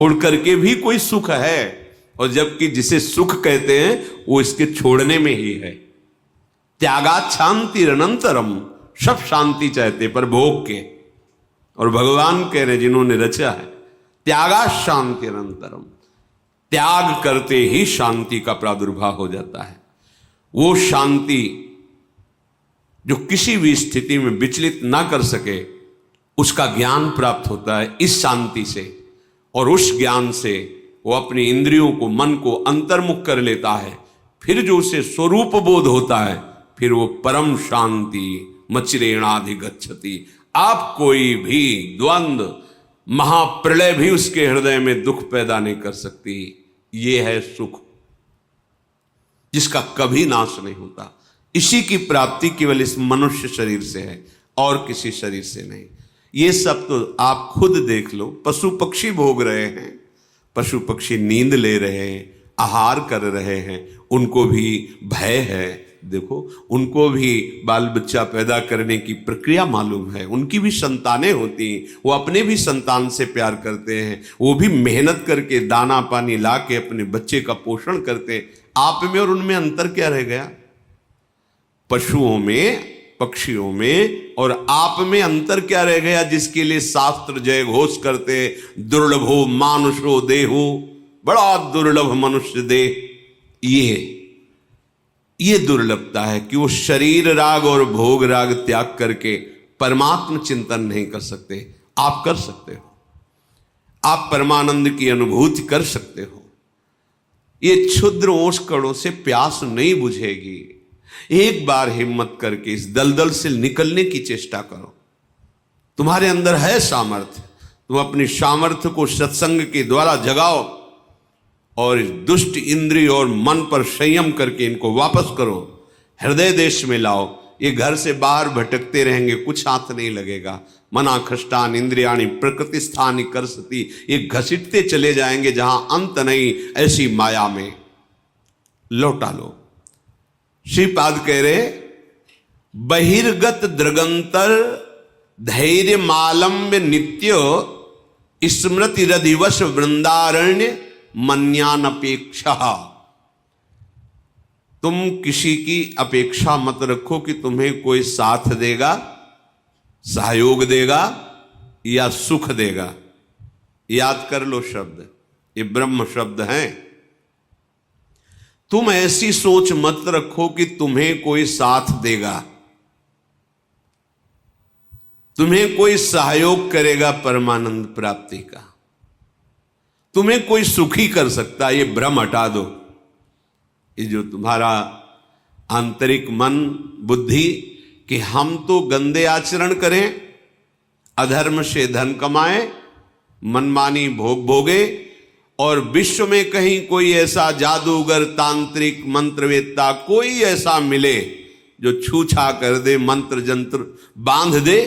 छोड़ करके भी कोई सुख है, और जबकि जिसे सुख कहते हैं वो इसके छोड़ने में ही है। त्यागात शांति अनंतरम, सब शांति चाहते पर भोग के, और भगवान कह रहे जिन्होंने रचा है त्यागात शांति अनंतरम, त्याग करते ही शांति का प्रादुर्भाव हो जाता है। वो शांति जो किसी भी स्थिति में विचलित ना कर सके, उसका ज्ञान प्राप्त होता है इस शांति से, और उस ज्ञान से वो अपनी इंद्रियों को, मन को अंतर्मुख कर लेता है। फिर जो उसे स्वरूप बोध होता है, फिर वो परम शांति मचिरेणाधिगच्छति। आप कोई भी द्वंद्व, महाप्रलय भी उसके हृदय में दुख पैदा नहीं कर सकती। ये है सुख जिसका कभी नाश नहीं होता। इसी की प्राप्ति केवल इस मनुष्य शरीर से है और किसी शरीर से नहीं। ये सब तो आप खुद देख लो, पशु पक्षी भोग रहे हैं, पशु पक्षी नींद ले रहे हैं, आहार कर रहे हैं, उनको भी भय है। देखो, उनको भी बाल बच्चा पैदा करने की प्रक्रिया मालूम है, उनकी भी संतानें होती हैं, वो अपने भी संतान से प्यार करते हैं, वो भी मेहनत करके दाना पानी ला के अपने बच्चे का पोषण करते हैं। आप में और उनमें अंतर क्या रह गया? पशुओं में, पक्षियों में और आप में अंतर क्या रह गया, जिसके लिए शास्त्र जय घोष करते, दुर्लभो मानुषो देहो, बड़ा दुर्लभ मनुष्य देह। ये दुर्लभता है कि वो शरीर राग और भोग राग त्याग करके परमात्म चिंतन नहीं कर सकते। आप कर सकते हो, आप परमानंद की अनुभूति कर सकते हो। ये क्षुद्र ओस कणों से प्यास नहीं बुझेगी। एक बार हिम्मत करके इस दलदल से निकलने की चेष्टा करो। तुम्हारे अंदर है सामर्थ्य, तुम अपनी सामर्थ्य को सत्संग के द्वारा जगाओ और इस दुष्ट इंद्रिय और मन पर संयम करके इनको वापस करो, हृदय देश में लाओ। ये घर से बाहर भटकते रहेंगे, कुछ हाथ नहीं लगेगा। मना खष्टान इंद्रियाणि प्रकृति स्थानी करसती, ये घसीटते चले जाएंगे जहां अंत नहीं, ऐसी माया में लौटा लो। श्रीपाद कह रहे, बहिर्गत दृगंतर धैर्य मालम्य नित्य स्मृति रधिवश वृंदारण्य मन्यान अपेक्षा। तुम किसी की अपेक्षा मत रखो कि तुम्हें कोई साथ देगा, सहयोग देगा या सुख देगा। याद कर लो शब्द, ये ब्रह्म शब्द हैं। तुम ऐसी सोच मत रखो कि तुम्हें कोई साथ देगा, तुम्हें कोई सहयोग करेगा परमानंद प्राप्ति का, तुम्हें कोई सुखी कर सकता है। ये भ्रम हटा दो। ये जो तुम्हारा आंतरिक मन बुद्धि कि हम तो गंदे आचरण करें, अधर्म से धन कमाएं, मनमानी भोग भोगे, और विश्व में कहीं कोई ऐसा जादूगर, तांत्रिक, मंत्रवेत्ता कोई ऐसा मिले जो छूछा कर दे, मंत्र जंत्र बांध दे,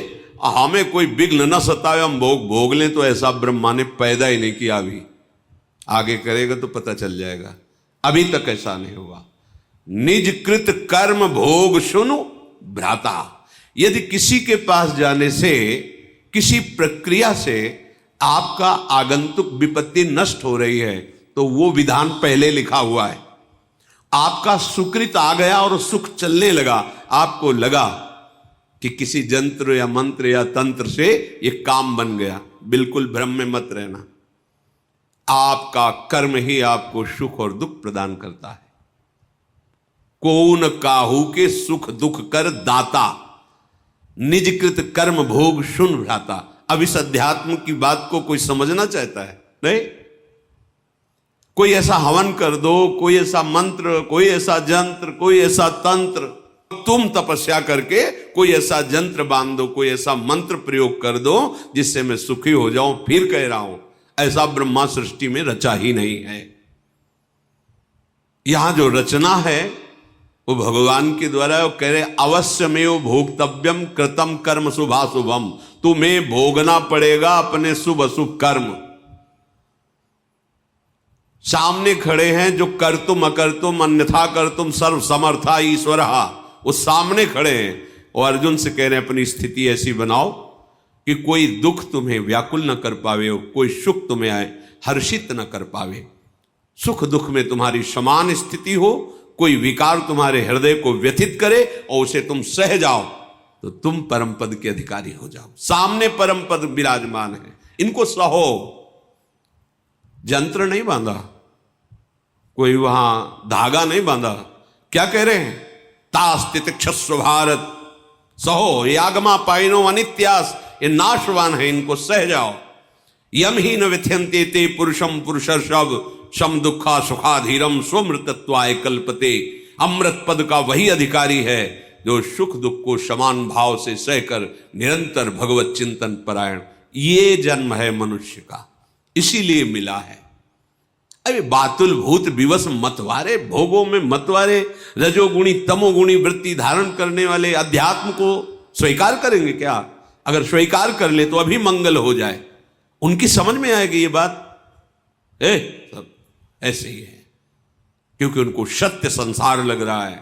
हमें कोई विघ्न न सतावे, हम भोग भोग लें, तो ऐसा ब्रह्मा ने पैदा ही नहीं किया। अभी आगे करेगा तो पता चल जाएगा। अभी तक ऐसा नहीं हुआ। निज कृत कर्म भोग सुनु भ्राता। यदि किसी के पास जाने से, किसी प्रक्रिया से आपका आगंतुक विपत्ति नष्ट हो रही है, तो वो विधान पहले लिखा हुआ है। आपका सुकृत आ गया और सुख चलने लगा, आपको लगा कि किसी जंत्र या मंत्र या तंत्र से ये काम बन गया, बिल्कुल भ्रम में मत रहना। आपका कर्म ही आपको सुख और दुख प्रदान करता है। कौन काहू के सुख दुख कर दाता, निजकृत कर्म भोग सुन भ्राता। अब इस अध्यात्म की बात को कोई समझना चाहता है? नहीं। कोई ऐसा हवन कर दो, कोई ऐसा मंत्र, कोई ऐसा जंत्र, कोई ऐसा तंत्र, तुम तपस्या करके कोई ऐसा जंत्र बांध दो, कोई ऐसा मंत्र प्रयोग कर दो जिससे मैं सुखी हो जाऊं। फिर कह रहा हूं, ऐसा ब्रह्मा सृष्टि में रचा ही नहीं है। यहां जो रचना है वो भगवान के द्वारा। वो कह रहे, अवश्यमेव भोक्तव्यम कृतम कर्म शुभाशुभम। तुम्हें भोगना पड़ेगा अपने शुभ अशुभ कर्म। सामने खड़े हैं जो कर तुम अकर तुम अन्यथा कर तुम सर्व समर्था ईश्वर, वो सामने खड़े हैं और अर्जुन से कह रहे हैं, अपनी स्थिति ऐसी बनाओ कि कोई दुख तुम्हें व्याकुल न कर पावे हो, कोई सुख तुम्हें आए। हर्षित न कर पावे। सुख दुख में तुम्हारी समान स्थिति हो, कोई विकार तुम्हारे हृदय को व्यथित करे और उसे तुम सह जाओ, तो तुम परम पद के अधिकारी हो जाओ। सामने परम पद विराजमान है, इनको सहो। यंत्र नहीं बांधा, कोई वहां धागा नहीं बांधा। क्या कह रहे हैं? तास्तितिक्षस्व भारत सहो, ये आगमा पाइनो अनित्यास, ये नाशवान है, इनको सह जाओ। यम ही न व्यथ्यंते ते पुरुषम पुरुषर्षभ सम दुखा सुखाधीरम स्वमृतत्वाय कल्पते। अमृत पद का वही अधिकारी है जो सुख दुख को समान भाव से सहकर निरंतर भगवत चिंतन परायण। ये जन्म है मनुष्य का, इसीलिए मिला है। अरे बातुल भूत विवश मतवारे, भोगों में मतवारे, रजोगुणी तमोगुणी वृत्ति धारण करने वाले अध्यात्म को स्वीकार करेंगे क्या? अगर स्वीकार कर ले तो अभी मंगल हो जाए। उनकी समझ में आएगी ये बात, सब ऐसे ही है, क्योंकि उनको सत्य संसार लग रहा है,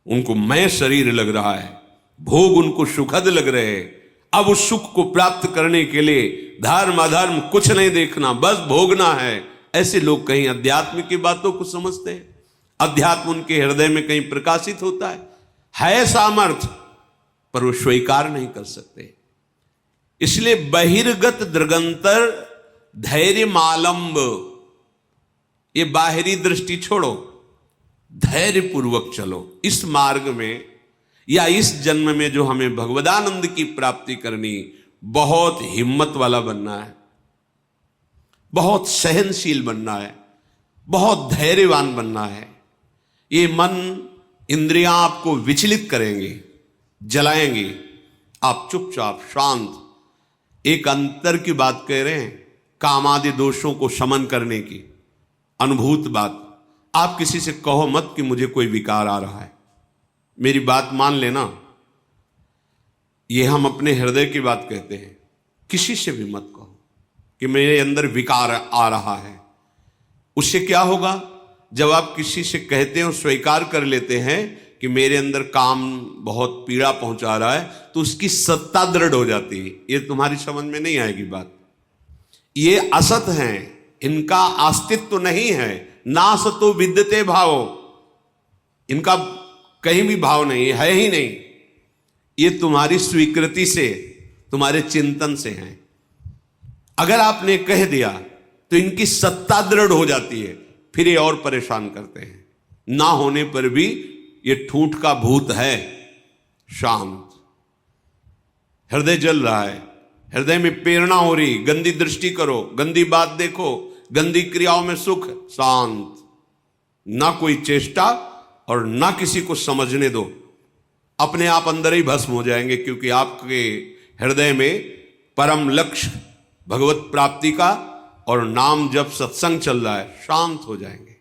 उनको मैं शरीर लग रहा है, भोग उनको सुखद लग रहे हैं। अब उस सुख को प्राप्त करने के लिए धर्म अधर्म कुछ नहीं देखना, बस भोगना है। ऐसे लोग कहीं अध्यात्म की बातों को समझते हैं, अध्यात्म उनके हृदय में कहीं प्रकाशित होता है सामर्थ्य, पर वो स्वीकार नहीं कर सकते। इसलिए बहिर्गत दृगंतर धैर्य मालंब, ये बाहरी दृष्टि छोड़ो, धैर्य पूर्वक चलो। इस मार्ग में या इस जन्म में जो हमें भगवदानंद की प्राप्ति करनी, बहुत हिम्मत वाला बनना है, बहुत सहनशील बनना है, बहुत धैर्यवान बनना है। ये मन इंद्रियां आपको विचलित करेंगे, जलाएंगे, आप चुपचाप शांत। एक अंतर की बात कह रहे हैं, कामादि दोषों को शमन करने की अनुभूत बात। आप किसी से कहो मत कि मुझे कोई विकार आ रहा है, मेरी बात मान लेना। यह हम अपने हृदय की बात कहते हैं, किसी से भी मत कहो कि मेरे अंदर विकार आ रहा है। उससे क्या होगा? जब आप किसी से कहते हो, स्वीकार कर लेते हैं कि मेरे अंदर काम बहुत पीड़ा पहुंचा रहा है, तो उसकी सत्ता दृढ़ हो जाती है। ये तुम्हारी समझ में नहीं आएगी बात। ये असत हैं, इनका अस्तित्व नहीं है। नासतो विद्यते भाव, इनका कहीं भी भाव नहीं है ही नहीं। ये तुम्हारी स्वीकृति से, तुम्हारे चिंतन से हैं। अगर आपने कह दिया तो इनकी सत्ता दृढ़ हो जाती है, फिर ये और परेशान करते हैं। ना होने पर भी ये ठूठ का भूत है, शांत। हृदय जल रहा है, हृदय में प्रेरणा हो रही, गंदी दृष्टि करो, गंदी बात देखो, गंदी क्रियाओं में सुख, शांत। ना कोई चेष्टा और ना किसी को समझने दो, अपने आप अंदर ही भस्म हो जाएंगे। क्योंकि आपके हृदय में परम लक्ष्य भगवत प्राप्ति का और नाम जब सत्संग चल रहा है, शांत हो जाएंगे।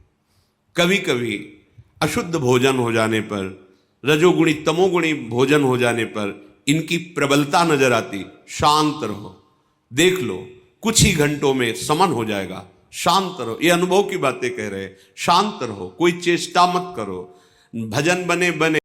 कभी कभी अशुद्ध भोजन हो जाने पर, रजोगुणी तमोगुणी भोजन हो जाने पर इनकी प्रबलता नजर आती। शांत रहो, देख लो, कुछ ही घंटों में समन हो जाएगा। शांत रहो, ये अनुभव की बातें कह रहे हैं। शांत रहो, कोई चेष्टा मत करो। भजन बने बने